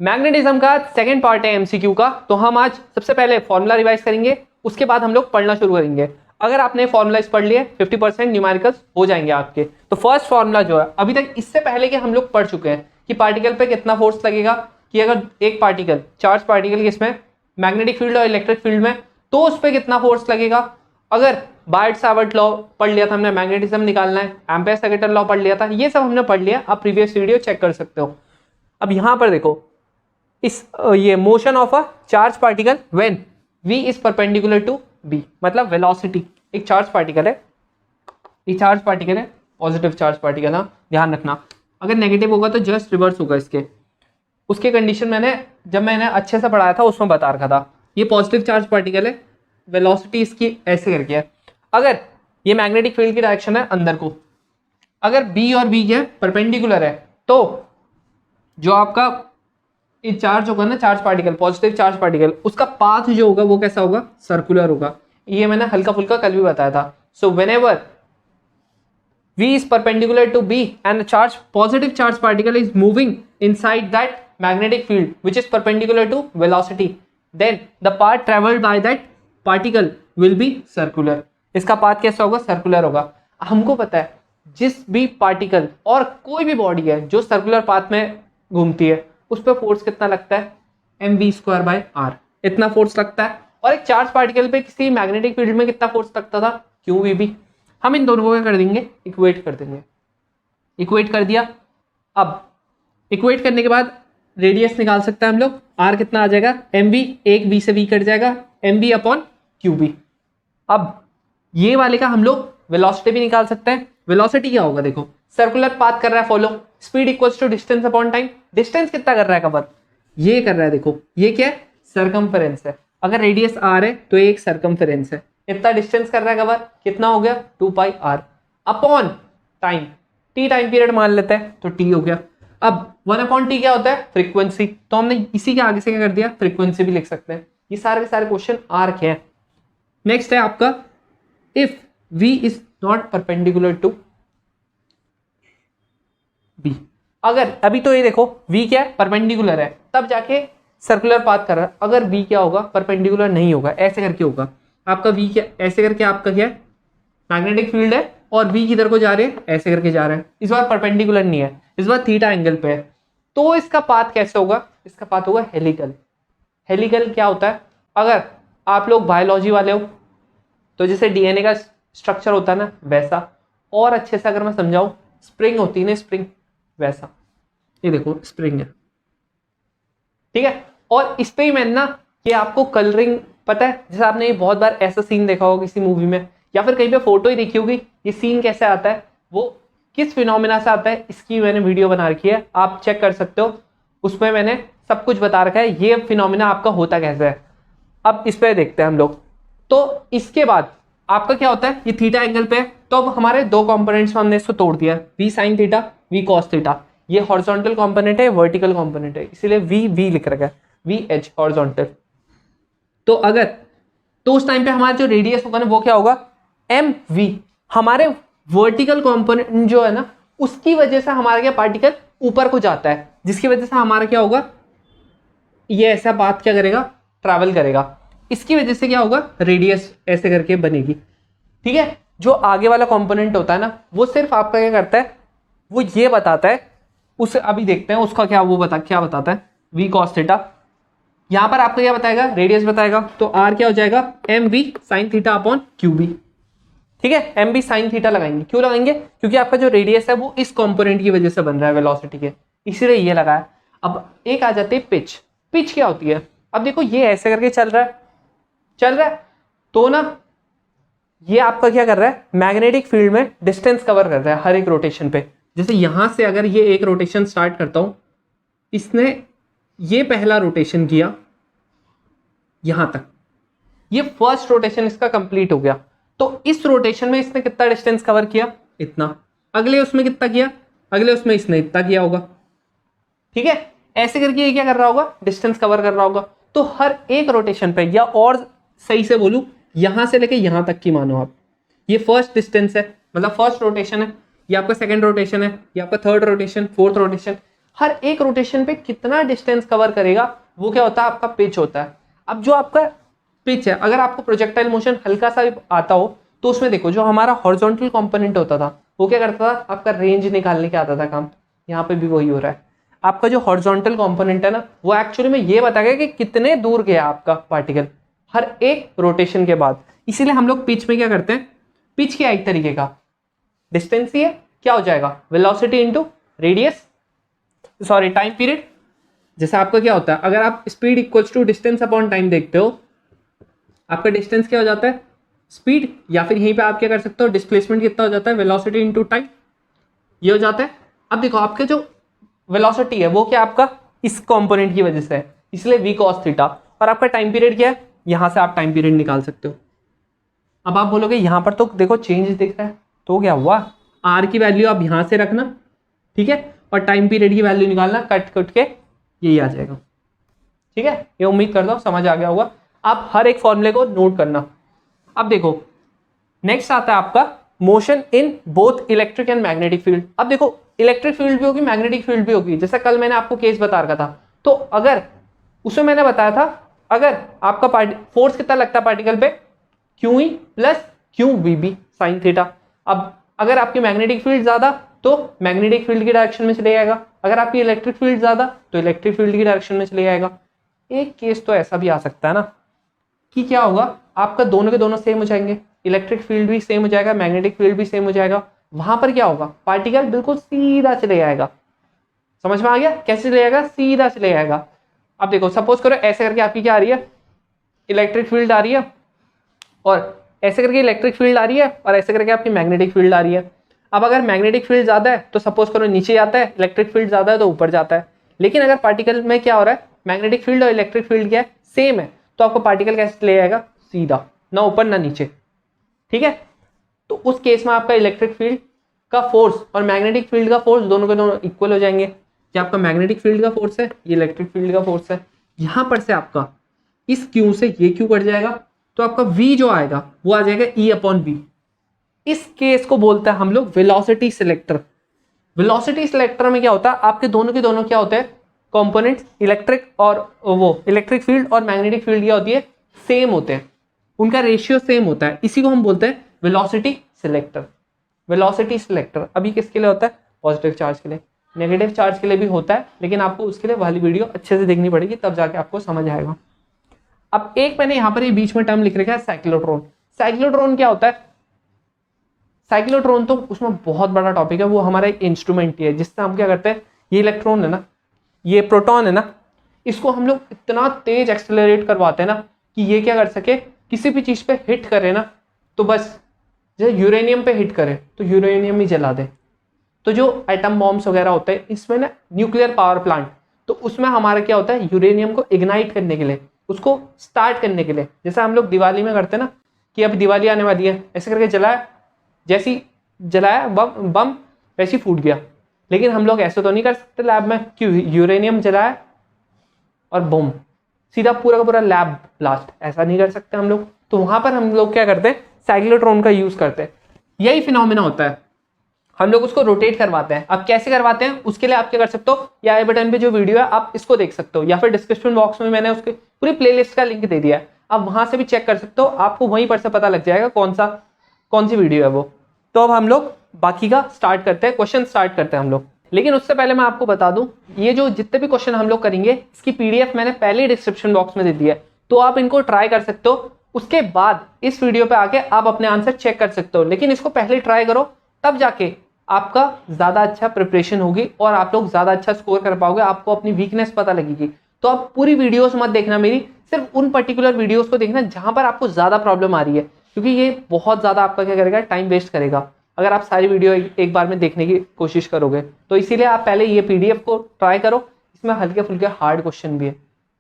Magnetism का second part है MCQ का। तो हम आज सबसे पहले फॉर्मूला रिवाइज करेंगे, उसके बाद हम लोग पढ़ना शुरू करेंगे। अगर आपने फॉर्मूला पढ़ लिए 50% न्यूमेरिकल्स हो जाएंगे आपके। तो फर्स्ट फॉर्मूला जो है अभी तक इससे पहले के हम लोग पढ़ चुके हैं कि पार्टिकल पे कितना फोर्स लगेगा, कि अगर एक पार्टिकल चार्ज पार्टिकल किसमें मैग्नेटिक फील्ड और इलेक्ट्रिक फील्ड में, तो उस पर कितना फोर्स लगेगा। अगर बायट सावर्ट लॉ पढ़ लिया था हमने, मैग्नेटिज्म निकालना है, एम्पेयर सेकेंडरी लॉ पढ़ लिया था, ये सब हमने पढ़ लिया। आप प्रीवियस वीडियो चेक कर सकते हो। अब यहां पर देखो ये motion of a charge particle when v is perpendicular to b, मतलब वेलोसिटी। एक चार्ज पार्टिकल है, एक चार्ज पार्टिकल है, पॉजिटिव चार्ज पार्टिकल, हाँ ध्यान रखना। अगर नेगेटिव होगा तो जस्ट रिवर्स होगा इसके। उसके कंडीशन जब मैंने अच्छे से पढ़ाया था उसमें बता रखा था। ये पॉजिटिव चार्ज पार्टिकल है, वेलोसिटी इसकी ऐसे करके है। अगर ये मैग्नेटिक फील्ड की डायरेक्शन है अंदर को, अगर b और b के परपेंडिकुलर है, तो जो आपका ये चार्ज होगा ना, charge particle, positive charge particle, उसका पाथ जो होगा वो कैसा होगा, सर्कुलर होगा। ये मैंने हल्का फुल्का कल भी बताया था। So whenever v is perpendicular to b and the charge positive charge particle is moving inside that magnetic field which is perpendicular to velocity, then the path traveled by that particle will be circular. इसका path कैसा होगा, circular होगा। हमको पता है जिस भी particle और कोई भी बॉडी है जो सर्कुलर पाथ में घूमती है उस पर फोर्स कितना लगता है, mv²/r, इतना फोर्स लगता है। और एक चार्ज पार्टिकल पे किसी मैग्नेटिक फील्ड में कितना फोर्स लगता था, qvb। हम इन दोनों को क्या कर देंगे, इक्वेट कर देंगे। इक्वेट कर दिया। अब इक्वेट करने के बाद रेडियस निकाल सकते हैं हम लोग। r कितना आ जाएगा, mv, एक b से v कट जाएगा, mv/qb। अब ये वाले का हम लोग वेलोसिटी भी निकाल सकते हैं। वेलोसिटी क्या होगा, देखो सर्कुलर पाथ कर रहा है follow, speed equals to distance upon time. Distance कितना कर रहा है कवर, ये कर रहा है, देखो ये क्या है, सरकमफेरेंस है। अगर रेडियस r है तो एक सरकमफेरेंस है। इतना डिस्टेंस कर रहा है कवर, कितना हो गया, 2πr upon time, t time period मान लेते हैं तो t हो गया। अब 1/t क्या होता है, फ्रीक्वेंसी। तो हमने इसी के आगे से क्या कर दिया, फ्रीक्वेंसी भी लिख सकते हैं। ये सारे के सारे क्वेश्चन r के हैं। नेक्स्ट है आपका, if v is not perpendicular to b। अगर अभी तो ये देखो v क्या है, परपेंडिकुलर है, तब जाके सर्कुलर पाथ कर रहा है। अगर v क्या होगा, परपेंडिकुलर नहीं होगा, ऐसे करके होगा आपका v क्या, ऐसे करके आपका क्या है, मैग्नेटिक फील्ड है और v किधर को जा रहे हैं, ऐसे करके जा रहे हैं। इस बार परपेंडिकुलर नहीं है, इस बार थीटा एंगल पे है। तो इसका पाथ कैसे होगा, इसका पाथ होगा हेलिकल। हेलिकल क्या होता है, अगर आप लोग बायोलॉजी वाले हो तो जैसे डीएनए का स्ट्रक्चर होता है ना वैसा, और अच्छे से अगर मैं समझाऊं, स्प्रिंग होती है ना, स्प्रिंग वैसा। ये देखो स्प्रिंग है, ठीक है। और इस पे ही मैंने ना ये आपको कलरिंग पता है, जैसे आपने ये बहुत बार ऐसा सीन देखा होगा किसी मूवी में, या फिर कहीं पे फोटो ही देखी होगी। ये सीन कैसे आता है, वो किस फिनोमिना से आता है, इसकी मैंने वीडियो बना रखी है, आप चेक कर सकते हो। उसमें मैंने सब कुछ बता रखा है, ये फिनोमिना आपका होता कैसे है। अब इस पे देखते हैं हम लोग। तो इसके बाद आपका क्या होता है, ये थीटा एंगल पे है, तो अब हमारे दो कंपोनेंट्स में हमने इसको तोड़ दिया, v sin theta, v cos theta. ये हॉरिजॉन्टल कंपोनेंट है, वर्टिकल कंपोनेंट है, इसीलिए v लिख रखा है, vh हॉरिजॉन्टल। तो अगर तो उस टाइम पे हमारा जो रेडियस होगा ना वो क्या होगा, mv। हमारे वर्टिकल कंपोनेंट जो है ना उसकी वजह से हमारा क्या पार्टिकल ऊपर को जाता है, जिसकी वजह से हमारा क्या होगा, ये ऐसा पाथ क्या करेगा, ट्रैवल करेगा। इसकी वजह से क्या होगा, रेडियस ऐसे करके बनेगी, ठीक है। जो आगे वाला कंपोनेंट होता है ना वो सिर्फ आपका क्या करता है, वो ये बताता है, उसे अभी देखते हैं उसका क्या क्या बताता है, v cos थीटा। यहां पर आपको क्या बताएगा, रेडियस बताएगा। तो r क्या हो जाएगा, mv sin theta upon qb, ठीक है। mv sin थीटा लगाएंगे, क्यों लगाएंगे, क्योंकि आपका जो रेडियस है वो इस कंपोनेंट की वजह से बन रहा है वेलोसिटी के, इसीलिए ये लगाया। अब एक आ जाती है पिच। पिच क्या होती है, अब देखो ये ऐसे करके चल रहा है, तो ना ये आपका क्या कर रहा है, मैग्नेटिक फील्ड में डिस्टेंस कवर कर रहा है हर एक रोटेशन पे। जैसे यहां से अगर ये एक रोटेशन स्टार्ट करता हूं, इसने ये पहला रोटेशन किया यहां तक, ये फर्स्ट रोटेशन इसका कंप्लीट हो गया। तो इस रोटेशन में इसने कितना डिस्टेंस कवर किया, इतना। अगले उसमें कितना किया, अगले उसमें इसने इतना किया होगा, ठीक है। ऐसे करके ये क्या कर रहा होगा, डिस्टेंस कवर कर रहा होगा। तो हर एक रोटेशन पे, या और सही से बोलूं, यहां से लेके यहां तक की मानो आप, ये फर्स्ट डिस्टेंस है, मतलब फर्स्ट रोटेशन है, ये आपका सेकंड रोटेशन है, ये आपका थर्ड रोटेशन, फोर्थ रोटेशन। हर एक रोटेशन पे कितना डिस्टेंस कवर करेगा वो क्या होता है, आपका पिच होता है। अब जो आपका पिच है, अगर आपको प्रोजेक्टाइल मोशन हल्का सा भी आता हो तो उसमें देखो जो हमारा हॉरिजॉन्टल कंपोनेंट होता था वो क्या करता था, आपका रेंज निकालने के आता था काम। यहाँ पे भी वही हो रहा है, आपका जो हॉरिजॉन्टल कंपोनेंट है ना वो एक्चुअली में ये बताएगा कि कितने दूर गया आपका पार्टिकल हर एक रोटेशन के बाद। इसीलिए हम लोग पिच में क्या करते हैं, पिच क्या एक तरीके का डिस्टेंस ही है, क्या हो जाएगा velocity into radius, sorry time period. जैसे आपका क्या होता है, अगर आप speed equals to distance upon time देखते हो, आपका डिस्टेंस क्या हो जाता है स्पीड, या फिर यहीं पे आप क्या कर सकते हो डिस्प्लेसमेंट कितना हो जाता है वेलोसिटी इनटू टाइम, ये हो जाता है। अब देखो आपके जो वेलोसिटी है वो क्या आपका इस कंपोनेंट की वजह से है, इसलिए v cos थीटा, और आपका टाइम पीरियड क्या है, यहां से आप टाइम पीरियड निकाल सकते हो। अब आप बोलोगे यहां पर तो देखो चेंज दिख रहा है, तो क्या हुआ, r की वैल्यू आप यहां से रखना, ठीक है, और टाइम पीरियड की वैल्यू निकालना, कट कट के यही आ जाएगा। ठीक है, ये उम्मीद करता हूं समझ आ गया होगा। आप हर एक फॉर्मूले को नोट करना। अब देखो नेक्स्ट आता है आपका motion in both electric and magnetic field. अब देखो इलेक्ट्रिक फील्ड भी होगी मैग्नेटिक फील्ड भी होगी, जैसा कल मैंने आपको केस बता रखा था। तो अगर उसमें मैंने बताया था अगर आपका फोर्स कितना लगता है पार्टिकल पे, q e plus q v b sine theta. अब अगर आपकी मैग्नेटिक फील्ड ज्यादा तो मैग्नेटिक फील्ड की डायरेक्शन में चले जाएगा, अगर आपकी इलेक्ट्रिक फील्ड ज्यादा तो इलेक्ट्रिक फील्ड की डायरेक्शन में चले जाएगा। एक केस तो ऐसा भी आ सकता है ना कि क्या होगा, आपका दोनों के दोनों सेम हो जाएंगे, इलेक्ट्रिक फील्ड भी सेम हो जाएगा, मैग्नेटिक फील्ड भी सेम हो जाएगा। वहां पर क्या होगा, पार्टिकल बिल्कुल सीधा चले जाएगा। समझ में आ गया कैसे चले जाएगा, सीधा चले जाएगा। अब देखो सपोज करो ऐसे करके आपकी क्या आ रही है, इलेक्ट्रिक फील्ड आ रही है, और ऐसे करके इलेक्ट्रिक फील्ड आ रही है, और ऐसे करके आपकी मैग्नेटिक फील्ड आ रही है। अब अगर मैग्नेटिक फील्ड ज्यादा है तो सपोज करो नीचे जाता है, इलेक्ट्रिक फील्ड ज्यादा है तो ऊपर जाता है। लेकिन अगर पार्टिकल में क्या हो रहा है, मैग्नेटिक फील्ड और इलेक्ट्रिक फील्ड क्या है, सेम है, तो आपको पार्टिकल कैसे चले जाएगा, सीधा, ना ऊपर ना नीचे। ठीक है, तो उस केस में आपका इलेक्ट्रिक फील्ड का फोर्स और मैग्नेटिक फील्ड का फोर्स दोनों के दोनों इक्वल हो जाएंगे। ये आपका मैग्नेटिक फील्ड का फोर्स है, ये इलेक्ट्रिक फील्ड का फोर्स है। यहां पर से आपका इस क्यू से ये क्यू कट जाएगा, तो आपका v जो आएगा वो आ जाएगा e अपॉन v। इस केस को बोलते हैं हम लोग वेलोसिटी सिलेक्टर। वेलोसिटी सिलेक्टर में क्या होता है, आपके दोनों के दोनों क्या होते हैं कंपोनेंट्स, इलेक्ट्रिक और वो इलेक्ट्रिक फील्ड और मैग्नेटिक फील्ड क्या होती है, सेम होते हैं, उनका रेशियो सेम होता है। इसी को हम बोलते हैं वेलोसिटी सिलेक्टर। वेलोसिटी सिलेक्टर अभी किसके लिए होता है, पॉजिटिव चार्ज के लिए, नेगेटिव चार्ज के लिए भी होता है, लेकिन आपको उसके लिए वाली वीडियो अच्छे से देखनी पड़ेगी, तब जाके आपको समझ आएगा। अब एक मैंने यहाँ पर ये बीच में टर्म लिख रखा है साइक्लोट्रॉन। साइक्लोट्रॉन क्या होता है, साइक्लोट्रॉन तो उसमें बहुत बड़ा टॉपिक है, वो हमारा एक इंस्ट्रूमेंट ही है जिससे हम क्या करते हैं, ये इलेक्ट्रॉन है ना, ये प्रोटॉन है ना, इसको हम लोग इतना तेज एक्सेलरेट करवाते हैं ना कि ये क्या कर सके, किसी भी चीज पे हिट करे ना तो बस, जैसे यूरेनियम पे हिट करे तो यूरेनियम ही जला दे। तो जो एटम बॉम्ब्स वगैरह होते हैं इसमें ना, न्यूक्लियर पावर प्लांट, तो उसमें हमारा क्या होता है, यूरेनियम को इग्नाइट करने के लिए, उसको स्टार्ट करने के लिए, जैसे हम लोग दिवाली में करते हैं ना कि अब दिवाली आने वाली है, ऐसे करके जलाया, जैसी जलाया बम वैसे फूट गया। लेकिन हम लोग ऐसे तो नहीं कर सकते लैब में कि यूरेनियम जलाया और बम सीधा पूरा का पूरा लैब ब्लास्ट, ऐसा नहीं कर सकते हम लोग। तो वहां पर हम लोग क्या करते हैं, साइक्लोट्रॉन का यूज करते हैं। यही फिनोमेना होता है, हम लोग उसको रोटेट करवाते हैं। अब कैसे करवाते हैं उसके लिए आप क्या कर सकते हो, या आई बटन पे जो वीडियो है आप इसको देख सकते हो, या फिर डिस्क्रिप्शन बॉक्स में मैंने उसके पूरी प्लेलिस्ट का लिंक दे दिया है, आप वहां से भी चेक कर सकते हो, आपको वहीं पर से पता लग जाएगा कौन सी वीडियो है वो। तो अब हम लोग बाकी का स्टार्ट करते हैं, क्वेश्चन स्टार्ट करते हैं हम लोग। लेकिन उससे पहले मैं आपको बता दूं, ये जो जितने भी क्वेश्चन हम लोग करेंगे इसकी पीडीएफ मैंने पहले ही डिस्क्रिप्शन बॉक्स में दे दी है, तो आप इनको ट्राई कर सकते हो। उसके बाद इस वीडियो पे आके आप अपने आंसर चेक कर सकते हो, लेकिन इसको पहले ट्राई करो, तब जाके आपका ज्यादा अच्छा प्रिपरेशन होगी और आप लोग ज्यादा अच्छा स्कोर कर पाओगे, आपको अपनी वीकनेस पता लगेगी। तो आप पूरी वीडियोस मत देखना मेरी, सिर्फ उन पर्टिकुलर वीडियोस को देखना जहां पर आपको ज्यादा प्रॉब्लम आ रही है, क्योंकि ये बहुत ज्यादा आपका क्या करेगा, टाइम वेस्ट करेगा अगर आप सारी वीडियो एक बार में देखने की कोशिश करोगे। तो इसीलिए आप पहले ये पीडीएफ को ट्राई करो, इसमें हल्के फुल्के हार्ड क्वेश्चन भी है।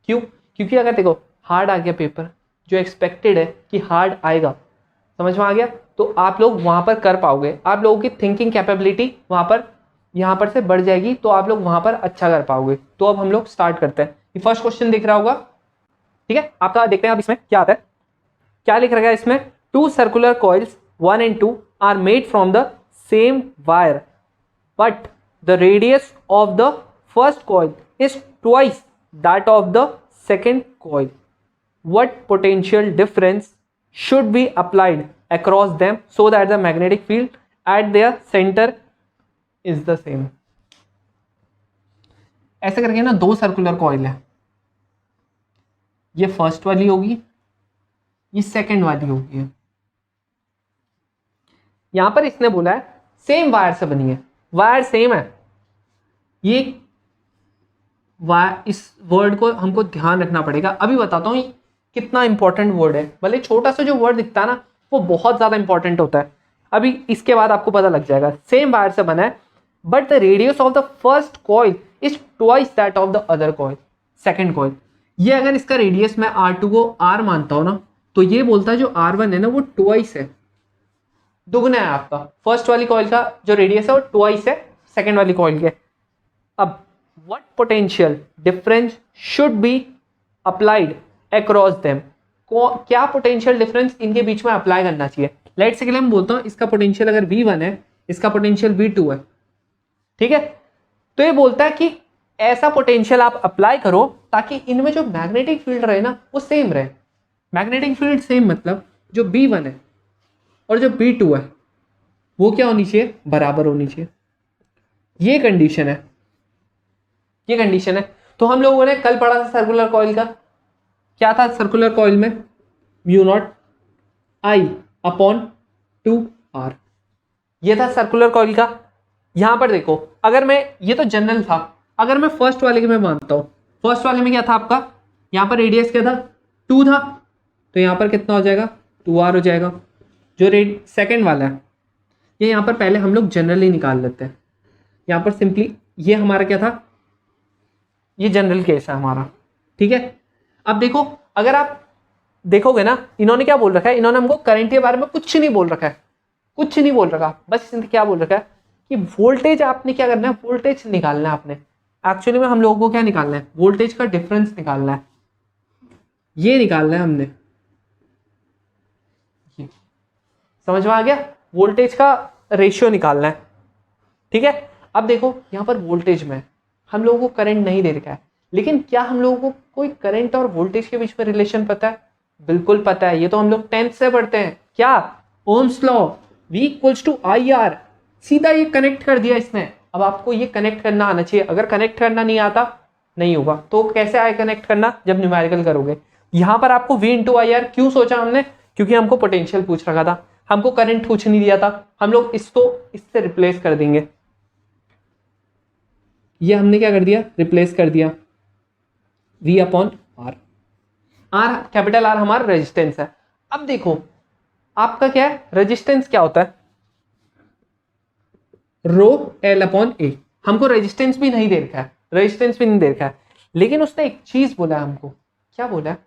क्यों, क्योंकि अगर देखो हार्ड आ गया पेपर, जो एक्सपेक्टेड है कि हार्ड आएगा, समझ में आ गया, तो आप लोग वहां पर कर पाओगे, आप लोगों की थिंकिंग कैपेबिलिटी वहां पर यहाँ पर से बढ़ जाएगी, तो आप लोग वहां पर अच्छा कर पाओगे। तो अब हम लोग स्टार्ट करते हैं। ये फर्स्ट क्वेश्चन दिख रहा होगा, ठीक है, आपका देखते हैं अब इसमें क्या आता है। क्या लिख रखा है इसमें, 2 circular coils 1 and 2 are made from the same wire but the radius of the first coil is twice that of the second coil, what potential difference should be applied across them so that the magnetic field at their center is the same? ऐसे करके ना दो circular coil है, ये first वाली होगी, ये second वाली होगी। यहां पर इसने बोला है सेम वायर से बनी है, वायर सेम है। ये वायर, इस वर्ड को हमको ध्यान रखना पड़ेगा। अभी बताता हूं ये कितना इंपॉर्टेंट वर्ड है, भले छोटा सा जो वर्ड दिखता है ना वो बहुत ज्यादा इंपॉर्टेंट होता है। अभी इसके बाद आपको पता लग जाएगा। सेम वायर से बना है but the radius of the first coil is twice that of the other coil, second coil. ये अगर इसका रेडियस मैं R2 को R मानता हूं ना, तो ये बोलता है जो R1 है ना वो ट्वाइस है, दुगना है आपका। फर्स्ट वाली कॉइल का जो रेडियस है वो ट्वाइस है सेकंड वाली कॉइल के। अब what potential difference should be applied across them, क्या पोटेंशियल डिफरेंस इनके बीच में अप्लाई करना चाहिए। लेट्स से के लिए मैं बोलता हूं इसका पोटेंशियल अगर V1 है, इसका पोटेंशियल V2 है, ठीक है। तो ये बोलता है कि ऐसा पोटेंशियल आप अप्लाई करो ताकि इनमें जो मैग्नेटिक फील्ड रहे ना वो सेम रहे। मैग्नेटिक फील्ड सेम मतलब जो B1 है और जो B2 है वो क्या होनी चाहिए, बराबर होनी चाहिए। ये कंडीशन है, ये कंडीशन है। तो हम लोगों ने कल पढ़ा था सर्कुलर कॉइल का, क्या था सर्कुलर कॉइल में, μ0I/2R, ये था सर्कुलर कॉइल का। यहां पर देखो, अगर मैं, ये तो जनरल था, अगर मैं फर्स्ट वाले के में मानता हूं, फर्स्ट वाले में क्या था आपका, यहां पर रेडियस क्या था, 2 था, तो यहां पर कितना हो जाएगा, 2R हो जाएगा। जो सेकंड वाला है ये यहां पर पहले हम लोग जनरली निकाल लेते हैं। यहां पर सिंपली ये हमारा क्या था, ये जनरल केस है हमारा, ठीक है। अब देखो, अगर आप देखोगे ना, इन्होंने क्या बोल रखा है, इन्होंने हमको करंट के बारे में कुछ नहीं बोल रखा है, कुछ नहीं बोल रखा। बस इसने क्या बोल रखा है कि वोल्टेज आपने क्या करना है, वोल्टेज निकालना है आपने। एक्चुअली में हम लोगों को क्या निकालना है, वोल्टेज का डिफरेंस निकालना है, ये निकालना है हमने। समझ में आ गया, वोल्टेज का रेशियो निकालना है, ठीक है। अब देखो यहां पर वोल्टेज में हम लोगों को करंट नहीं दे रखा है, लेकिन क्या हम लोगों को कोई करंट और वोल्टेज के बीच में रिलेशन पता है, बिल्कुल पता है। ये तो हम लोग 10th से पढ़ते हैं, क्या, ओम्स लॉ, V = IR, सीधा ये कनेक्ट कर दिया इसने। अब आपको ये कनेक्ट करना आना चाहिए, अगर कनेक्ट करना नहीं आता नहीं होगा। तो कैसे आए कनेक्ट करना, जब न्यूमेरिकल करोगे। यहां पर आपको V × IR क्यों सोचा हमने, क्योंकि हमको पोटेंशियल पूछ रखा था, हमको करंट कुछ नहीं दिया था, हम लोग इसको इससे रिप्लेस कर देंगे। ये हमने क्या कर दिया, रिप्लेस कर दिया V/R। R, कैपिटल R हमारा रेजिस्टेंस है। अब देखो आपका क्या है, रेजिस्टेंस क्या होता है, ρL/A। हमको रेजिस्टेंस भी नहीं दे रखा है, रेजिस्टेंस भी नहीं दे रखा है, लेकिन उसने एक चीज बोला है हमको, क्या बोला है,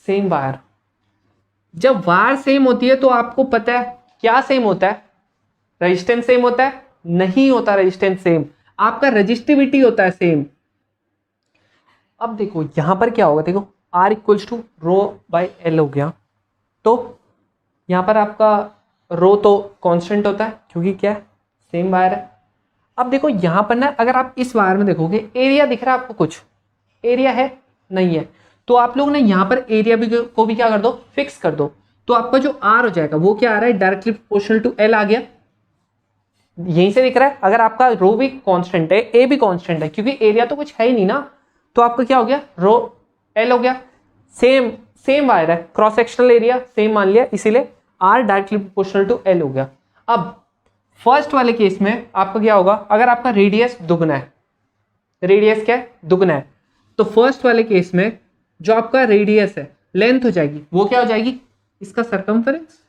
सेम वायर। जब वायर सेम होती है तो आपको पता है क्या सेम होता है, रेजिस्टेंस सेम होता है, नहीं होता रेजिस्टेंस सेम, आपका रेजिस्टिविटी होता है सेम। अब देखो यहां पर क्या होगा, देखो R = ρ/L हो गया, तो यहां पर आपका रो तो कांस्टेंट होता है क्योंकि क्या है, सेम वायर है। अब देखो यहां पर ना, अगर आप इस वायर में देखोगे, एरिया दिख रहा है आपको, कुछ एरिया है नहीं है, तो आप लोग ना यहाँ पर एरिया भी को भी क्या कर दो, फिक्स कर दो। तो आपका जो R हो जाएगा वो क्या आ रहा है, डायरेक्टली प्रोपोर्शनल टू L आ गया, यहीं से दिख रहा है। अगर आपका रो भी कांस्टेंट है, ए भी कांस्टेंट है, क्योंकि एरिया तो कुछ है ही नहीं ना, तो आपका क्या हो गया, ρL हो गया। सेम वायर है, क्रॉस सेक्शनल एरिया सेम मान लिया, इसीलिए R directly proportional to L हो गया। अब फर्स्ट वाले केस में आपका क्या होगा, अगर आपका रेडियस दुगना है, रेडियस क्या है, दुगना है, तो फर्स्ट वाले केस में जो आपका रेडियस है, लेंथ हो जाएगी, वो क्या हो जाएगी, इसका सरकमफेरेंस।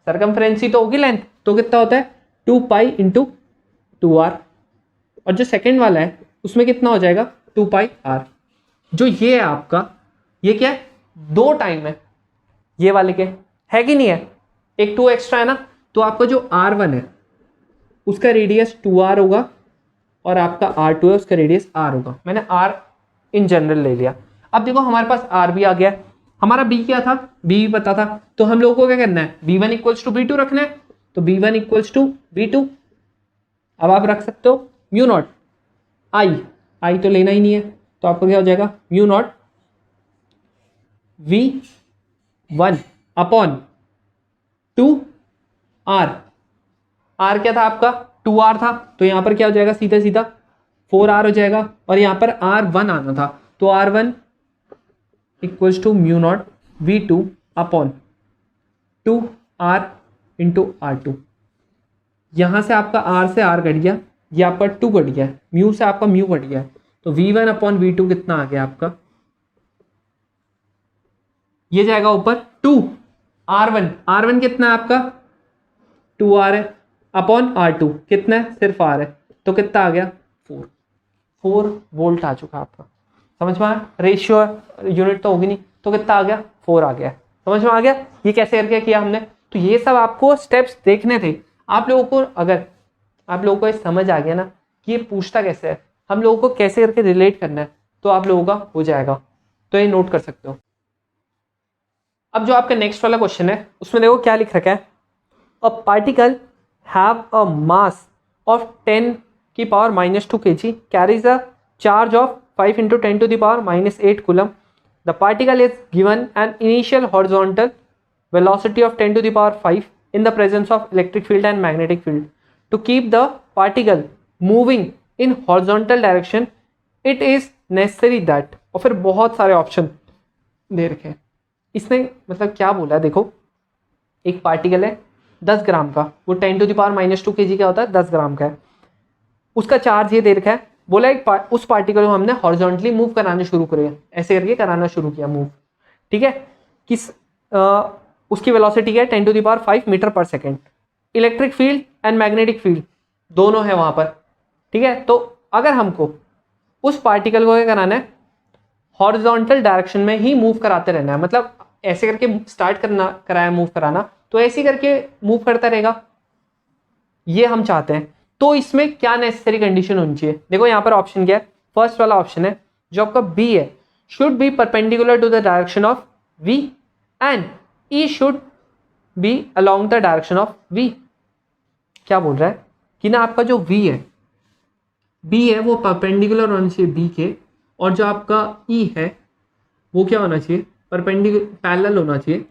सरकमफेरेंस ही तो होगी लेंथ, तो कितना होता है, 2π × 2R। और जो सेकंड वाला है उसमें कितना हो जाएगा, 2πR। जो ये है आपका, ये क्या है, 2 टाइम है ये वाले के, है कि नहीं है, एक 2 एक्स्ट्रा है ना, तो आपका जो R1 है उसका रेडियस 2R होगा, और आपका R2 है उसका रेडियस R होगा। मैंने R इन जनरल ले लिया। अब देखो हमारे पास R भी आ गया, हमारा B क्या था, B भी पता था, तो हम लोगों को क्या करना है, V1 = V2 रखना है, तो V1 = V2। अब आप रख सकते हो म्यू नॉट आई तो लेना ही नहीं है, तो आपको क्या हो जाएगा mu naught V1 upon 2R। Are क्या था आपका 2R था, तो यहाँ पर क्या हो जाएगा सीधा सीधा 4R हो जाएगा, और यहाँ पर R1 आना था, तो R1 equals to mu naught V2 upon 2R into R2। यहाँ से आपका R से R घट गया, ये आपका 2 घट गया, म्यू से आपका म्यू घट गया, तो V1 अपॉन V2 कितना आ गया आपका, ये जाएगा ऊपर 2R1 कितना है आपका 2R है, अपॉन R2 कितना है सिर्फ R है, तो कितना आ गया 4 वोल्ट आ चुका आपका। समझ में आया, रेशियो यूनिट तो होगी नहीं, तो कितना आ गया 4 आ गया। समझ में आ गया ये कैसे करके किया हमने। तो ये सब आपको स्टेप्स देखने थे आप लोगों को। अगर आप लोगों को ये समझ आ गया ना कि ये पूछता कैसे है, हम लोगों को कैसे करके रिलेट करना है, तो आप लोगों का हो जाएगा, तो ये नोट कर सकते हो। अब जो आपका नेक्स्ट वाला क्वेश्चन है उसमें देखो क्या लिख रखा है, a particle have a mass of 10 की power -2 kg carries a charge of 5 × 10 to the power -8 coulomb. The particle is given an initial horizontal velocity of 10 to the power 5 in the presence of electric field and magnetic field. To keep the particle moving in horizontal direction, it is necessary that, और फिर बहुत सारे option दे रखे हैं। इसने मतलब क्या बोला है देखो, एक पार्टिकल है 10 ग्राम का, वो 10 to the power -2 kg का होता है, 10 ग्राम का है, उसका चार्ज ये दे रखा है। बोला उस पार्टिकल को हमने हॉरिजॉन्टली मूव कराना शुरू करें, ऐसे करके कराना शुरू किया मूव, ठीक है। किस उसकी वेलोसिटी है 10 to the power 5 मीटर पर second. Electric field and magnetic field दोनों है वहां पर, ठीक है। तो अगर हमको उस पार्टिकल को क्या कराना है, हॉरिजॉन्टल डायरेक्शन में ही मूव कराते रहना है, मतलब ऐसे करके स्टार्ट कराया मूव कराना, तो ऐसे करके मूव करता रहेगा, ये हम चाहते हैं। तो इसमें क्या नेसेसरी कंडीशन होनी चाहिए, देखो यहाँ पर ऑप्शन क्या है, फर्स्ट वाला ऑप्शन है जो आपका बी है, should be perpendicular to the direction of v and E should be along the direction of V। क्या बोल रहा है कि ना आपका जो V है वो परपेंडिकुलर होना चाहिए B के, और जो आपका E है वो क्या होना चाहिए, पैरेलल होना चाहिए।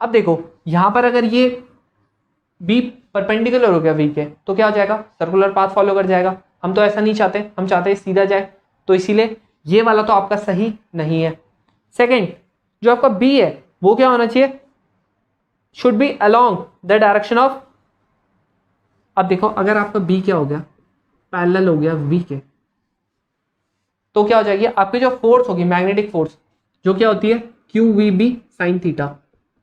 अब देखो यहां पर अगर ये B परपेंडिकुलर हो गया V के, तो क्या हो जाएगा, सर्कुलर पाथ फॉलो कर जाएगा। हम तो ऐसा नहीं चाहते, हम चाहते हैं सीधा जाए, तो इसीलिए ये वाला तो आपका सही नहीं है। सेकंड जो आपका बी है वो क्या होना चाहिए, should be along the direction of. अब देखो अगर आपका बी क्या हो गया, पैरेलल हो गया वी के, तो क्या हो जाएगी आपकी जो फोर्स होगी मैग्नेटिक फोर्स, जो क्या होती है QVB sin थीटा,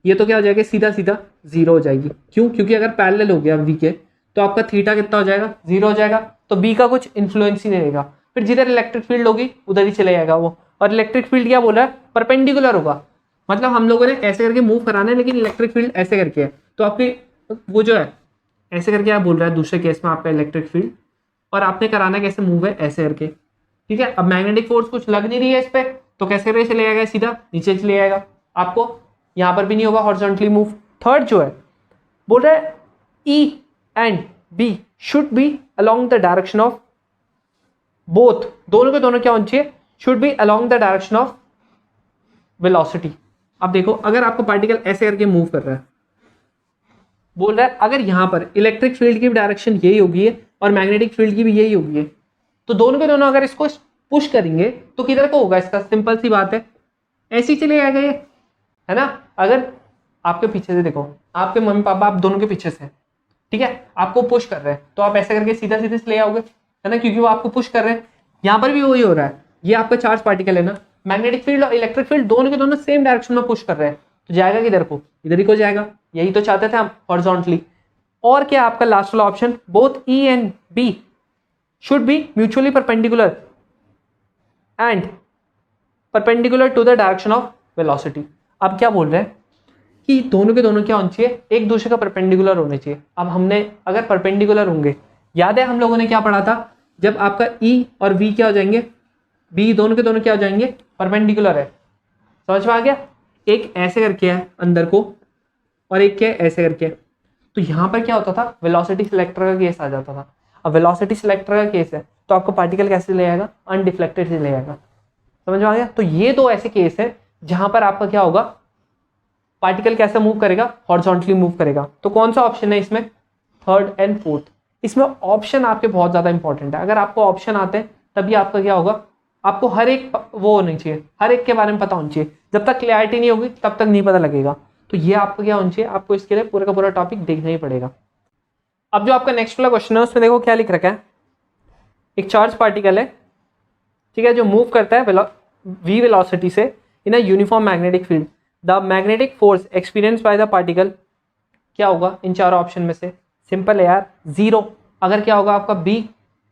ये तो क्या हो जाएगा सीधा सीधा 0 हो जाएगी। क्यों, क्योंकि अगर पैरेलल हो गया वी के तो आपका थीटा कितना हो जाएगा 0 हो जाएगा, तो बी का कुछ इन्फ्लुएंस ही नहीं रहेगा। फिर जिधर इलेक्ट्रिक फील्ड होगी उधर ही चले जाएगा वो, और इलेक्ट्रिक फील्ड क्या बोल रहा है परपेंडिकुलर होगा, मतलब हम लोगों ने ऐसे करके मूव कराना है, लेकिन इलेक्ट्रिक फील्ड ऐसे करके है, तो आपकी वो जो है ऐसे करके आप बोल रहा है दूसरे केस में आपका इलेक्ट्रिक फील्ड, और आपने कराना कैसे मूव है ऐसे करके, ठीक है। अब मैग्नेटिक फोर्स कुछ लग नहीं रही है इस पे, तो कैसे करके चले जाएगा, सीधा नीचे चले जाएगा, आपको यहाँ पर भी नहीं होगा हॉरिजॉन्टली मूव। थर्ड जो है बोल रहा है E and B should B along the direction of both, दोनों के दोनों क्या होना चाहिए, should be along the direction of velocity. अब देखो अगर आपका पार्टिकल ऐसे करके मूव कर रहा है, बोल रहा है अगर यहां पर इलेक्ट्रिक फील्ड की भी डायरेक्शन यही होगी है और मैग्नेटिक फील्ड की भी यही होगी है, तो दोनों के दोनों अगर इसको पुश करेंगे तो किधर को होगा, इसका सिंपल सी बात है ऐसे ही चले जाएगा ये, है ना। अगर आपके पीछे से देखो, आपके मम्मी पापा आप दोनों के पीछे से, ठीक है, आपको पुश कर रहे हैं, तो आप ऐसे करके सीधा सीधे चले आओगे, है ना, क्योंकि वो आपको पुश कर रहे हैं। यहाँ पर भी वही हो रहा है, ये आपका चार्ज पार्टिकल है ना, मैग्नेटिक फील्ड और इलेक्ट्रिक फील्ड दोनों के दोनों सेम डायरेक्शन में पुश कर रहे हैं, तो जाएगा किधर को, इधर ही को जाएगा, यही तो चाहते थे हम हॉरिजॉन्टली। और क्या आपका लास्ट वाला option, both E and B should be mutually perpendicular and perpendicular to the direction of velocity. अब क्या बोल रहे हैं कि दोनों के दोनों क्या होने चाहिए, एक दूसरे का परपेंडिकुलर होने चाहिए। अब हमने अगर परपेंडिकुलर होंगे, याद है हम लोगों ने क्या पढ़ा था, जब आपका E और V क्या हो जाएंगे, B दोनों के दोनों क्या हो जाएंगे, परपेंडिकुलर है, समझ में आ गया। एक ऐसे करके है अंदर को और एक क्या है ऐसे करके, तो यहाँ पर क्या होता था, वेलोसिटी सिलेक्टर का केस आ जाता था। अब वेलोसिटी सिलेक्टर का केस है तो आपको पार्टिकल कैसे ले आएगा, अनडिफ्लेक्टेड से ले आएगा। समझ में आ गया। तो ये दो ऐसे केस है जहां पर आपका क्या होगा, पार्टिकल कैसे मूव करेगा, हॉरिजॉन्टली मूव करेगा। तो कौन सा ऑप्शन है इसमें, थर्ड एंड फोर्थ। इसमें ऑप्शन आपके बहुत ज्यादा इंपॉर्टेंट है। अगर आपको ऑप्शन आते हैं तभी आपका क्या होगा, आपको हर एक वो होनी चाहिए, हर एक के बारे में पता होना चाहिए। जब तक क्लैरिटी नहीं होगी तब तक नहीं पता लगेगा। तो ये आपको क्या होना चाहिए, आपको इसके लिए पूरा का पूरा टॉपिक देखना ही पड़ेगा। अब जो आपका नेक्स्ट वाला क्वेश्चन है उसमें देखो क्या लिख रखा है, एक चार्ज पार्टिकल है, ठीक है, जो मूव करता है v वेलोसिटी से in a uniform magnetic field. The magnetic force experience by the particle क्या होगा इन चारों ऑप्शन में से। सिंपल है यार, जीरो। अगर क्या होगा आपका b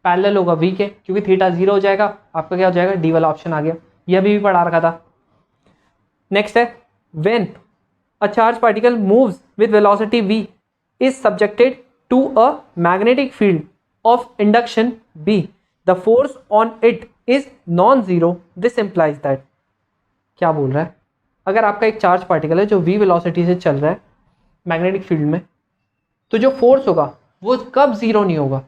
पैरेलल होगा v के, क्योंकि थीटा जीरो हो जाएगा, आपका क्या हो जाएगा, डी वाला ऑप्शन आ गया। यह भी पढ़ा रखा था। नेक्स्ट है, when a charge particle moves with velocity v is subjected to a magnetic field of induction b, the force on it is non zero, this implies that. क्या बोल रहा है, अगर आपका एक चार्ज पार्टिकल है जो v वेलोसिटी से चल रहा है मैग्नेटिक फील्ड में, तो जो फोर्स होगा वो कब जीरो नहीं होगा,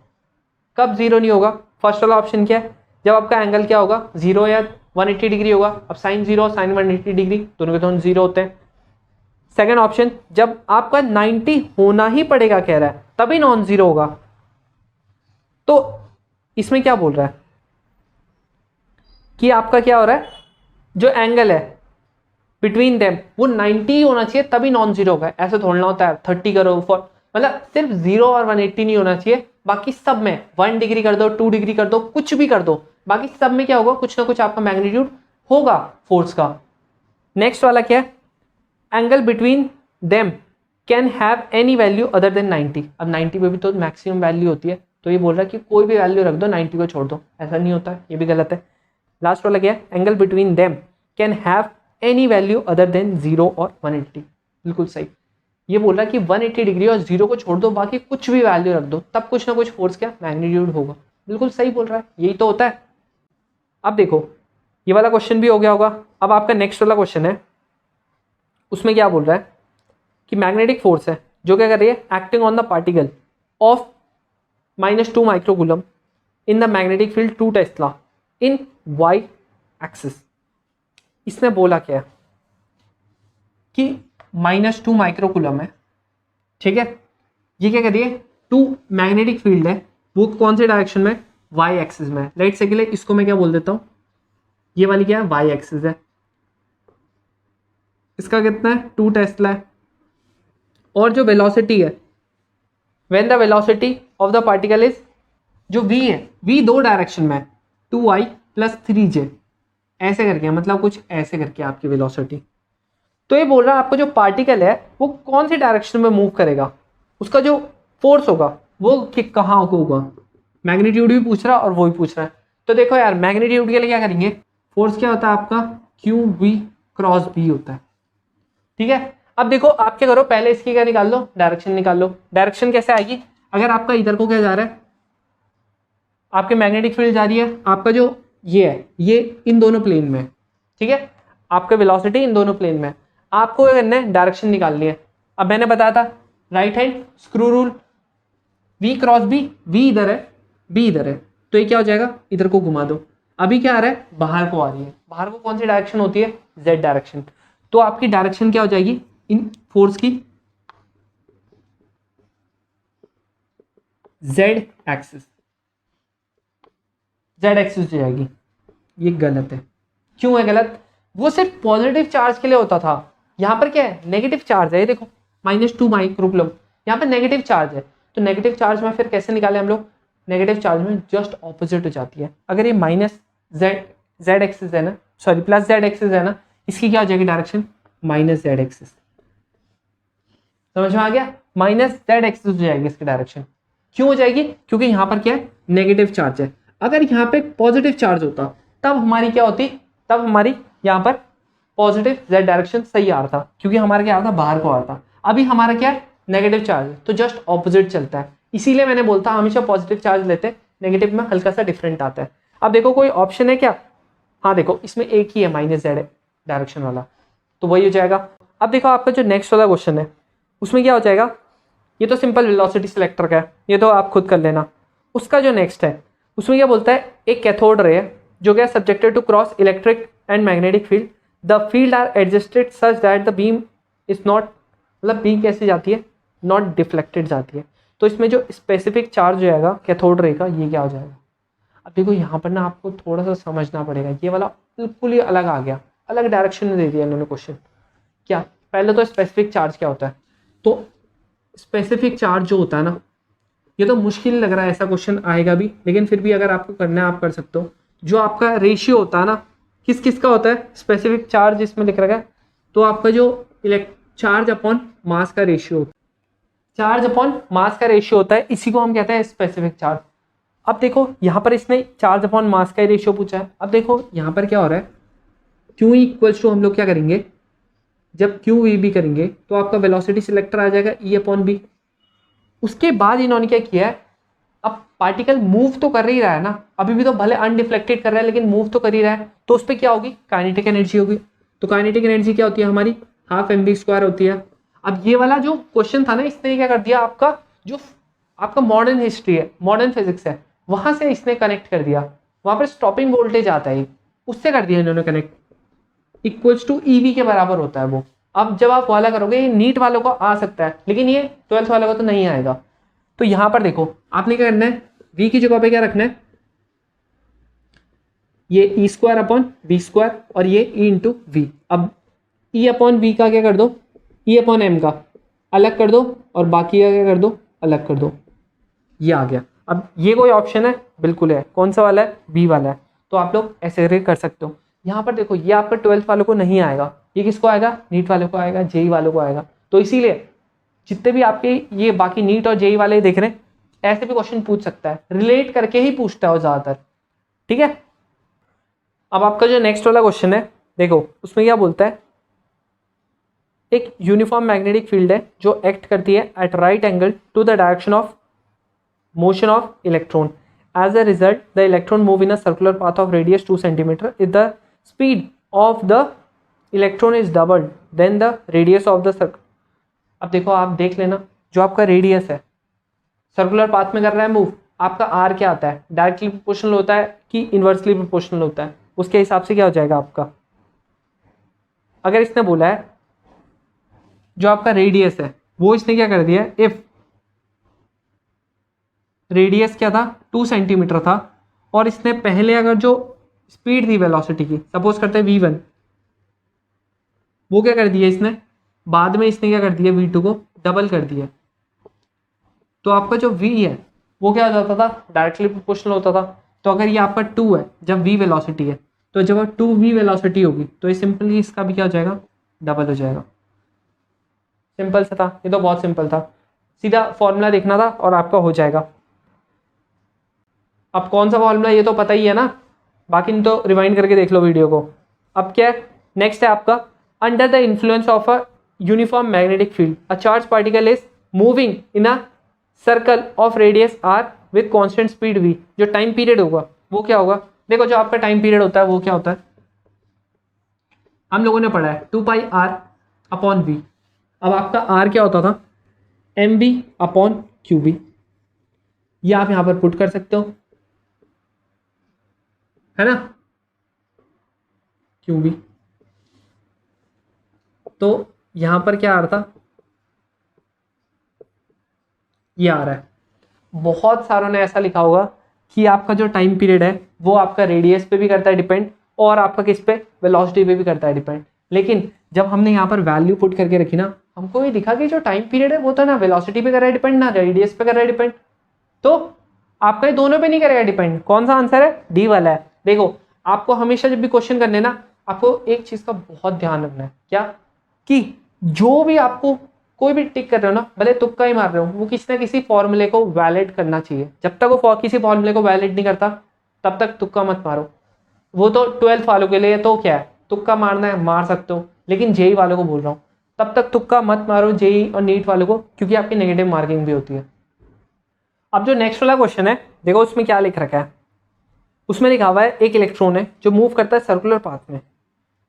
कब जीरो नहीं होगा। फर्स्ट वाला ऑप्शन क्या है, जब आपका एंगल क्या होगा, जीरो या 180 डिग्री होगा। अब साइन जीरो साइन 180 डिग्री दोनों के दोनों जीरो होते हैं। सेकेंड ऑप्शन, जब आपका 90 होना ही पड़ेगा कह रहा है तभी नॉन जीरो होगा। तो इसमें क्या बोल रहा है कि आपका क्या हो रहा है, जो एंगल है बिटवीन देम वो 90 होना चाहिए तभी नॉन जीरो होगा। ऐसे थोड़ा होता है 30 करो फॉर, मतलब सिर्फ जीरो और 180 नहीं होना चाहिए, बाकी सब में 1 डिग्री कर दो, 2 डिग्री कर दो, कुछ भी कर दो, बाकी सब में क्या होगा, कुछ ना कुछ आपका मैग्नीट्यूड होगा फोर्स का। नेक्स्ट वाला क्या है, angle between them can have any value other than 90। अब 90 पे भी तो मैक्सिमम वैल्यू होती है, तो ये बोल रहा है कि कोई भी वैल्यू रख दो, 90 को छोड़ दो। ऐसा नहीं होता, ये भी गलत है। लास्ट वाला क्या है, angle between them can have any value other than 0 और 180। बिल्कुल सही। ये बोल रहा है कि 180 डिग्री और 0 को छोड़ दो, बाकी कुछ भी वैल्यू रख दो, तब कुछ ना कुछ फोर्स क्या मैग्नीट्यूड होगा। बिल्कुल सही बोल रहा है, यही तो होता है। अब देखो ये वाला क्वेश्चन भी हो गया होगा। अब आपका नेक्स्ट वाला क्वेश्चन है, उसमें क्या बोल रहा है कि मैग्नेटिक फोर्स है जो क्या कर रही है, acting on the particle of -2 microcoulomb in the magnetic field 2 Tesla in y axis. इसने बोला क्या है कि -2 माइक्रोकूलम है, ठीक है, ये क्या कर रही है, 2 मैग्नेटिक फील्ड है, वो कौन से डायरेक्शन में, y एक्सिस में। लेट्स से के लिए इसको मैं क्या बोल देता हूं, ये वाली क्या है, y एक्सिस है, इसका कितना है, 2 टेस्ला है। और जो वेलोसिटी है, when the velocity of the particle is, जो v है, v दो डायरेक्शन में है, 2i + 3j, ऐसे करके, मतलब कुछ ऐसे करके आपकी वेलोसिटी। तो ये बोल रहा है आपका जो पार्टिकल है वो कौन सी डायरेक्शन में मूव करेगा, उसका जो फोर्स होगा वो कहाँ होगा। मैग्नीट्यूड भी पूछ रहा है और वो भी पूछ रहा है। तो देखो यार, मैग्नीट्यूड के लिए क्या करेंगे, फोर्स क्या होता है आपका, QV क्रॉस B होता है, ठीक है। अब देखो आप क्या करो, पहले इसकी क्या निकाल लो, डायरेक्शन निकाल लो। डायरेक्शन कैसे आएगी, अगर आपका इधर को क्या जा रहा है, आपके मैग्नेटिक फील्ड जा रही है, आपका जो ये है ये इन दोनों प्लेन में, ठीक है, आपका वेलोसिटी इन दोनों प्लेन में, आपको क्या करना है, डायरेक्शन निकालनी है। अब मैंने बताया था right hand screw rule, V cross B, V इधर है B इधर है, तो ये क्या हो जाएगा, इधर को घुमा दो। अभी क्या आ रहा है, बाहर को आ रही है, बाहर को कौन सी डायरेक्शन होती है, Z डायरेक्शन। तो आपकी डायरेक्शन क्या हो जाएगी इन फोर्स की, Z एक्सिस, Z एक्सिस हो जाएगी। ये गलत है। क्यों है गलत, वो सिर्फ पॉजिटिव चार्ज के लिए होता था, यहाँ पर क्या है, नेगेटिव चार्ज है। ये देखो -2 माइक्रोकूलम, यहाँ पर नेगेटिव चार्ज है, तो नेगेटिव चार्ज में फिर कैसे निकाले हम लोग, नेगेटिव चार्ज में जस्ट ऑपोजिट हो जाती है। अगर ये Z एक्सिस है ना, सॉरी +Z एक्सिस है ना, इसकी क्या हो जाएगी डायरेक्शन, -Z एक्सिस। समझ में आ गया, -Z एक्सिस हो जाएगी इसकी डायरेक्शन। क्यों हो जाएगी, क्योंकि यहाँ पर क्या है, नेगेटिव चार्ज है। अगर यहाँ पे पॉजिटिव चार्ज होता तब हमारी क्या होती, तब हमारी यहाँ पर पॉजिटिव Z डायरेक्शन सही आ रहा था, क्योंकि हमारा क्या आ रहा था, बाहर को आ रहा था। अभी हमारा क्या है, नेगेटिव चार्ज है, तो जस्ट ऑपोजिट चलता है। इसीलिए मैंने बोलता हमेशा पॉजिटिव चार्ज लेते, नेगेटिव में हल्का सा डिफरेंट आता है। अब देखो कोई ऑप्शन है क्या, हाँ देखो इसमें एक ही है -Z डायरेक्शन वाला, तो वही हो जाएगा। अब देखो आपका जो नेक्स्ट वाला क्वेश्चन है उसमें क्या हो जाएगा, ये तो सिंपल वेलोसिटी सिलेक्टर का है, ये तो आप खुद कर लेना। उसका जो नेक्स्ट है उसमें क्या बोलता है, एक कैथोड रे है जो क्या subjected to cross electric and magnetic field, the field are adjusted such that the beam is not, मतलब बीम कैसे जाती है, नॉट डिफ्लेक्टेड जाती है। तो इसमें जो स्पेसिफिक चार्ज हो जाएगा कैथोड रे का, ये क्या हो जाएगा। अब देखो यहाँ पर ना आपको थोड़ा सा समझना पड़ेगा, ये वाला बिल्कुल ही अलग आ गया, अलग डायरेक्शन में दे दिया इन्होंने क्वेश्चन। क्या पहले तो स्पेसिफिक चार्ज क्या होता है, तो स्पेसिफिक चार्ज जो होता है ना, ये तो मुश्किल लग रहा है ऐसा क्वेश्चन आएगा भी, लेकिन फिर भी अगर आपको करना है आप कर सकते हो। जो आपका रेशियो होता है ना, किस किस का होता है स्पेसिफिक चार्ज, इसमें लिख रखा है, तो आपका जो चार्ज अपॉन मास का रेशियो होता है, चार्ज अपॉन मास का रेशियो होता है, इसी को हम कहते हैं स्पेसिफिक चार्ज। अब देखो यहाँ पर इसने चार्ज अपॉन मास का रेशियो पूछा है। अब देखो यहाँ पर क्या हो रहा है, क्यू इक्वल्स टू हम लोग क्या करेंगे, जब क्यू वी भी करेंगे तो आपका वेलोसिटी सिलेक्टर आ जाएगा ई अपॉन बी। उसके बाद इन्होंने क्या किया है, अब पार्टिकल मूव तो कर ही रहा है ना, अभी भी तो भले अनडिफ्लेक्टेड कर रहा है लेकिन मूव तो कर ही रहा है, तो उस पर क्या होगी, काइनेटिक एनर्जी होगी। तो काइनेटिक एनर्जी क्या होती है हमारी, हाफ एम वी स्क्वायर होती है। अब ये वाला जो क्वेश्चन था ना, इसने क्या कर दिया, आपका जो आपका मॉडर्न हिस्ट्री है, मॉडर्न फिजिक्स है, वहां से इसने कनेक्ट कर दिया, वहां पर स्टॉपिंग वोल्टेज आता है, उससे कर दिया इन्होंने कनेक्ट, इक्वल्स टू ईवी के बराबर होता है वो। अब जब आप वाला करोगे, ये नीट वालों को आ सकता है लेकिन ये 12th वालों को तो नहीं आएगा। तो यहां पर देखो आपने क्या करना है, v की जगह पे क्या रखना है, ये E square upon we square और ये ई इंटू वी। अब ई अपॉन वी का क्या कर दो, ई अपॉन एम का अलग कर दो और बाकी का क्या कर दो, अलग कर दो, ये आ गया। अब ये कोई ऑप्शन है, बिल्कुल है, कौन सा वाला है, बी वाला है। तो आप लोग ऐसे कर सकते हो। यहाँ पर देखो ये आपका 12th वालों को नहीं आएगा, ये किसको आएगा, नीट वालों को आएगा, जेई वालों को आएगा। तो इसीलिए जितने भी आपके ये बाकी नीट और जेई वाले देख रहे हैं, ऐसे भी क्वेश्चन पूछ सकता है, रिलेट करके ही पूछता है वो ज़्यादातर, ठीक है। अब आपका जो नेक्स्ट वाला क्वेश्चन है, देखो उसमें क्या बोलता है, एक यूनिफॉर्म मैग्नेटिक फील्ड है जो एक्ट करती है at right angle to the direction of motion of electron. As a result, the electron move in a circular path of radius 2 centimeter. If the speed of the electron is doubled, then the radius of the circle. अब देखो आप देख लेना, जो आपका radius है circular path में कर रहा है मूव, आपका आर क्या आता है, डायरेक्टली प्रोपोर्शनल होता है कि इन्वर्सली प्रोपोर्शनल होता है, उसके हिसाब से क्या हो जाएगा आपका। अगर इसने बोला है जो आपका रेडियस है वो इसने क्या कर दिया है, इफ रेडियस क्या था 2 सेंटीमीटर था, और इसने पहले अगर जो स्पीड थी वेलोसिटी की, सपोज करते हैं v1, वो क्या कर दिया इसने, बाद में इसने क्या कर दिया v2 को डबल कर दिया, तो आपका जो v है वो क्या हो जाता था, डायरेक्टली प्रोपोर्शनल होता था। तो अगर ये आपका 2 है, जब v वेलोसिटी है, तो जब 2v वेलोसिटी होगी तो ये सिंपली इसका भी क्या हो जाएगा, डबल हो जाएगा। सिंपल सा था, ये तो बहुत सिंपल था, सीधा फॉर्मूला देखना था और आपका हो जाएगा। अब कौन सा फॉर्मूला ये तो पता ही है ना, बाकी तो रिवाइंड करके देख लो वीडियो को। अब क्या है, नेक्स्ट है आपका, under the influence of a uniform magnetic field a charge particle is moving in a circle of radius r with constant speed v। जो टाइम पीरियड होगा वो क्या होगा, देखो जो आपका टाइम पीरियड होता है वो क्या होता है, हम लोगों ने पढ़ा है 2 पाई आर अपॉन वी। अब आपका r क्या होता था, m b upon q b, ये आप यहाँ पर पुट कर सकते हो, है ना, क्यों भी। तो यहां पर क्या आ रहा था, ये आ रहा है। बहुत सारों ने ऐसा लिखा होगा कि आपका जो टाइम पीरियड है वो आपका रेडियस पे भी करता है डिपेंड, और आपका किस पे, वेलोसिटी पे भी करता है डिपेंड। लेकिन जब हमने यहाँ पर वैल्यू पुट करके रखी ना, हमको ये दिखा कि जो टाइम पीरियड है वो तो ना वेलोसिटी पे कर रहा है डिपेंड, ना रेडियस पे कर रहा है डिपेंड, तो आपका ये दोनों पे नहीं करेगा डिपेंड। कौन सा आंसर है, डी वाला है। देखो आपको हमेशा जब भी क्वेश्चन करने ना, आपको एक चीज का बहुत ध्यान रखना है, क्या, कि जो भी आपको कोई भी टिक कर रहे हो ना, भले तुक्का ही मार रहे हो, वो किसी ना किसी फॉर्मूले को वैलिड करना चाहिए। जब तक वो किसी फॉर्मूले को वैलिड नहीं करता तब तक तुक्का मत मारो। वो तो 12th वालों के लिए तो क्या है, तुक्का मारना है मार सकते हो, लेकिन जेई वालों को बोल रहा हूँ तब तक तुक्का मत मारो, जेई और नीट वालों को, क्योंकि आपकी नेगेटिव मार्किंग भी होती है। अब जो नेक्स्ट वाला क्वेश्चन है, देखो उसमें क्या लिख रखा है, उसमें लिखा हुआ है एक इलेक्ट्रॉन है जो मूव करता है सर्कुलर पाथ में,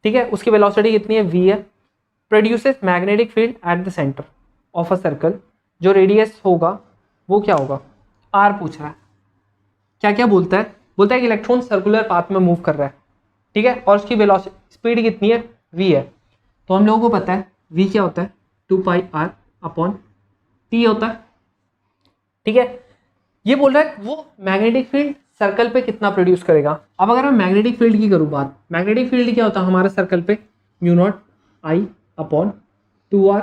ठीक है, उसकी वेलोसिटी कितनी है, v है, produces magnetic field at the centre of a circle जो रेडियस होगा वो क्या होगा, आर पूछ रहा है। क्या क्या बोलता है, बोलता है कि इलेक्ट्रॉन सर्कुलर पाथ में मूव कर रहा है, ठीक है, और उसकी वेलोसिटी स्पीड कितनी है, v है। तो हम लोगों को पता है v क्या होता है, 2πr/t होता है, ठीक है। ये बोल रहा है वो मैग्नेटिक फील्ड सर्कल पे कितना प्रोड्यूस करेगा। अब अगर मैं मैग्नेटिक फील्ड की करूँ बात, मैग्नेटिक फील्ड क्या होता है हमारा सर्कल पे, μ0I/2r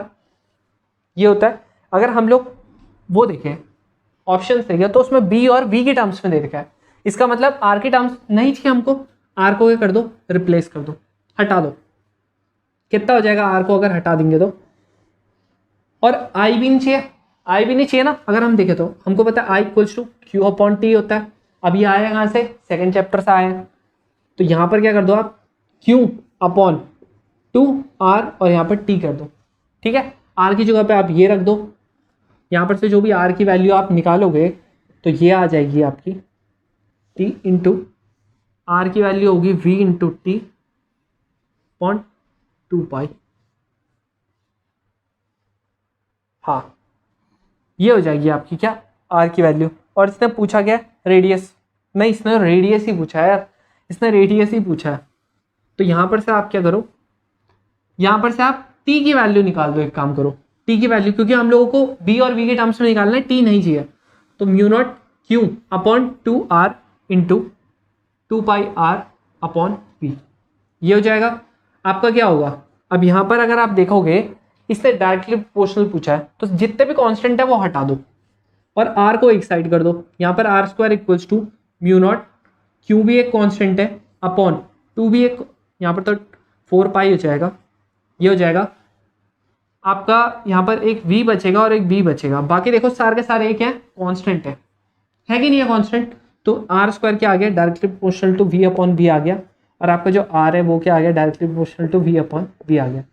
ये होता है। अगर हम लोग वो देखें ऑप्शन देखें तो उसमें बी और वी के टर्म्स में दे रखा है, इसका मतलब आर के टर्म्स नहीं चाहिए हमको, आर को क्या कर दो, रिप्लेस कर दो, हटा दो। कितना हो जाएगा आर को अगर हटा देंगे तो, और आई भी नहीं चाहिए, आई भी नहीं चाहिए ना। अगर हम देखें तो हमको पता है आई इक्वल्स टू Q/T होता है। अब ये आया कहाँ से, सेकेंड चैप्टर से आया है। तो यहाँ पर क्या कर दो आप, Q/2r और यहाँ पर T कर दो, ठीक है। आर की जगह पे आप ये रख दो, यहाँ पर से जो भी आर की वैल्यू आप निकालोगे तो ये आ जाएगी आपकी T इंटू आर की वैल्यू होगी V इंटू T/2π। हाँ, ये हो जाएगी आपकी क्या, आर की वैल्यू। और इसने पूछा क्या, रेडियस, नहीं इसने रेडियस ही पूछा है यार, इसने रेडियस ही पूछा है। तो यहाँ पर से आप क्या करो, यहाँ पर से आप टी की वैल्यू निकाल दो, एक काम करो टी की वैल्यू, क्योंकि हम लोगों को बी और वी के टर्म्स में निकालना है, टी नहीं चाहिए। तो μ0Q/2r इंटू 2πr/v ये हो जाएगा आपका। क्या होगा, अब यहाँ पर अगर आप देखोगे इसने डायरेक्टली प्रोपोर्शनल पूछा है, तो जितने भी कांस्टेंट है वो हटा दो और आर को एक साइड कर दो। यहाँ पर r² इक्वल्स टू μ0, Q भी एक कांस्टेंट है, अपॉन 2 भी एक, यहाँ पर तो 4π हो जाएगा। ये हो जाएगा आपका, यहाँ पर एक v बचेगा और एक b बचेगा, बाकी देखो सारे के सारे एक हैं, कांस्टेंट है कि नहीं है कांस्टेंट। तो r² क्या आ गया, डायरेक्टली प्रोपोर्शनल टू v/b आ गया, और आपका जो r है वो क्या आ गया, डायरेक्टली प्रोपोर्शनल टू v/b आ गया।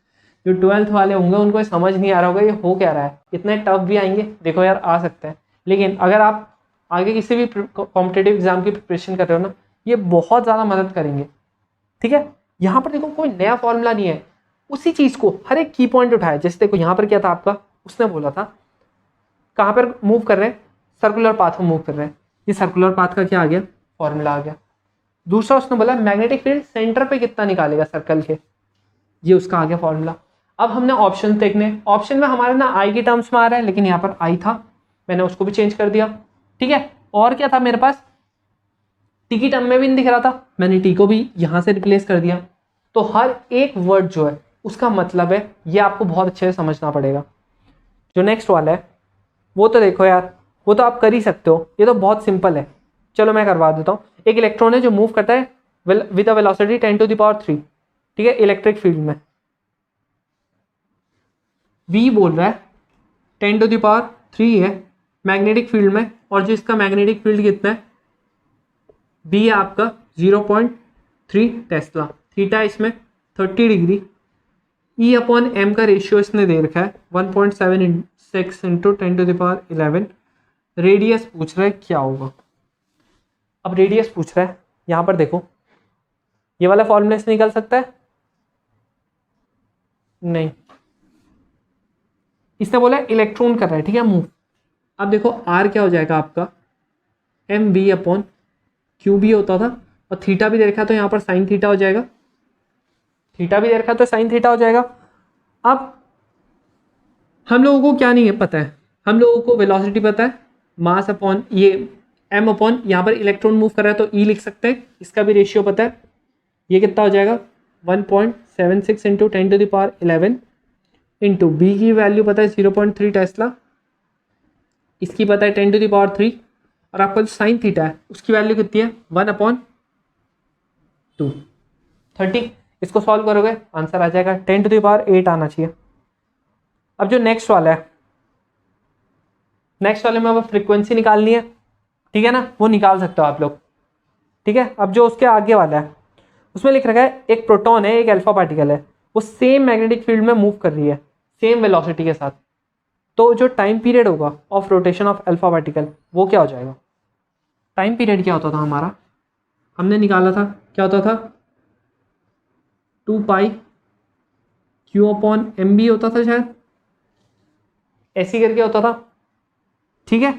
जो 12th वाले होंगे उनको समझ नहीं आ रहा होगा ये हो क्या रहा है, इतने टफ भी आएंगे, देखो यार आ सकते हैं, लेकिन अगर आप आगे किसी भी कॉम्पिटेटिव एग्जाम की प्रिपरेशन कर रहे हो ना, ये बहुत ज़्यादा मदद करेंगे, ठीक है। यहाँ पर देखो कोई नया फॉर्मूला नहीं है, उसी चीज़ को हर एक की पॉइंट उठाया। जैसे देखो यहाँ पर क्या था आपका, उसने बोला था कहाँ पर मूव कर रहे हैं, सर्कुलर पाथ में मूव कर रहे हैं, ये सर्कुलर पाथ का क्या आ गया, फॉर्मूला आ गया। दूसरा उसने बोला मैग्नेटिक फील्ड सेंटर पे कितना निकालेगा सर्कल के, ये उसका आ गया फॉर्मूला। अब हमने ऑप्शन देखने, ऑप्शन में हमारे ना आई के टर्म्स में आ रहा है, लेकिन यहाँ पर आई था, मैंने उसको भी चेंज कर दिया, ठीक है। और क्या था मेरे पास, टी की टर्म में भी नहीं दिख रहा था, मैंने टी को भी यहाँ से रिप्लेस कर दिया। तो हर एक वर्ड जो है उसका मतलब है, ये आपको बहुत अच्छे से समझना पड़ेगा। जो नेक्स्ट वाला है वो तो देखो यार, वो तो आप कर ही सकते हो, ये तो बहुत सिंपल है, चलो मैं करवा देता हूँ। एक इलेक्ट्रॉन है जो मूव करता है विद अ वेलोसिटी 10⁻3, ठीक है, इलेक्ट्रिक फील्ड में। v बोल रहा है 10⁻3 है मैग्नेटिक फील्ड में, और जो इसका मैग्नेटिक फील्ड कितना है, v है आपका 0.3 टेस्ला, थीटा इसमें 30 डिग्री, E/m का रेशियो इसने दे रखा है 1.76 इंटू 10⁻11। रेडियस पूछ रहा है क्या होगा। अब रेडियस पूछ रहा है, यहाँ पर देखो ये वाला फॉर्मूला से निकल सकता है, नहीं, इसने बोला इलेक्ट्रॉन कर रहा है, ठीक है, मूव। अब देखो r क्या हो जाएगा आपका, mv/qb होता था, और थीटा भी दे रखा है तो यहाँ पर साइन थीटा हो जाएगा, थीटा भी दे रखा है तो साइन थीटा हो जाएगा। अब हम लोगों को क्या नहीं है पता है, हम लोगों को वेलोसिटी पता है, मास अपॉन ये m अपॉन यहाँ पर इलेक्ट्रॉन मूव कर रहा है तो e लिख सकते हैं, इसका भी रेशियो पता है, ये कितना हो जाएगा 1.76 इंटू 10⁻11 इंटू बी की वैल्यू पता है 0.3 टेस्ला, इसकी पता है 10⁻3, और आपका जो साइन थीटा है उसकी वैल्यू कितनी है 1/2, 30। इसको सॉल्व करोगे आंसर आ जाएगा 10⁸ आना चाहिए। अब जो नेक्स्ट वाला है, नेक्स्ट वाले में अब फ्रीक्वेंसी निकालनी है, ठीक है ना, वो निकाल सकते हो आप लोग, ठीक है। अब जो उसके आगे वाला है उसमें लिख रखा है एक प्रोटॉन है, एक अल्फा पार्टिकल है, वो सेम मैग्नेटिक फील्ड में मूव कर रही है सेम वेलोसिटी के साथ, तो जो टाइम पीरियड होगा of rotation of alpha particle वो क्या हो जाएगा। टाइम पीरियड क्या होता था हमारा, हमने निकाला था, क्या होता था 2π Q/mb होता था शायद, ऐसी करके होता था, ठीक है,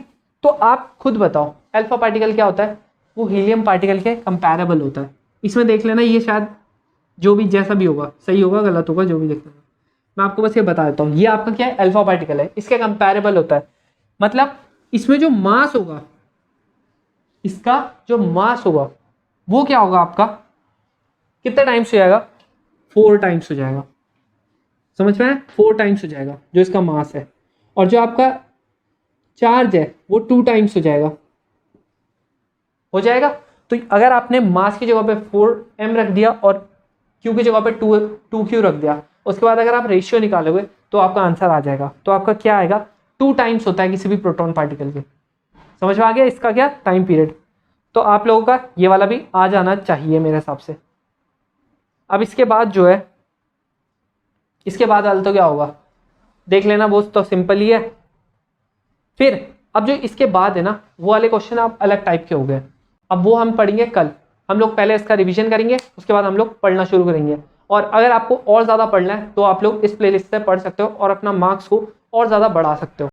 तो आप खुद बताओ अल्फा पार्टिकल क्या होता है? वो हीलियम पार्टिकल के कंपैरेबल होता है। इसमें देख लेना, ये शायद जो भी जैसा भी होगा, सही होगा गलत होगा, जो भी देख लेना, मैं आपको बस ये बता देता हूँ। ये आपका क्या है? अल्फा पार्टिकल है, इसके कंपैरेबल होता है। मतलब इसमें जो मास होगा, इसका जो मास होगा वो क्या होगा आपका? कितने टाइम्स हो जाएगा? 4 टाइम्स हो जाएगा। समझ में? 4 टाइम्स हो जाएगा जो इसका मास है। और जो आपका चार्ज है वो 2 टाइम्स हो जाएगा। हो जाएगा। तो अगर आपने मास की जगह पे 4m रख दिया और q की जगह पे 2q रख दिया, उसके बाद अगर आप रेशियो निकालोगे तो आपका आंसर आ जाएगा। तो आपका क्या आएगा? 2 टाइम्स होता है किसी भी प्रोटॉन पार्टिकल के। समझ में आ गया इसका क्या टाइम पीरियड? तो आप लोगों का ये वाला भी आ जाना चाहिए मेरे हिसाब से। अब इसके बाद जो है, इसके बाद वाला तो क्या होगा देख लेना, वो तो सिंपल ही है। फिर अब जो इसके बाद है ना, वो वाले क्वेश्चन आप अलग टाइप के हो गए। अब वो हम पढ़ेंगे कल। हम लोग पहले इसका रिवीजन करेंगे, उसके बाद हम लोग पढ़ना शुरू करेंगे। और अगर आपको और ज़्यादा पढ़ना है तो आप लोग इस प्लेलिस्ट से पढ़ सकते हो और अपना मार्क्स को और ज़्यादा बढ़ा सकते हो।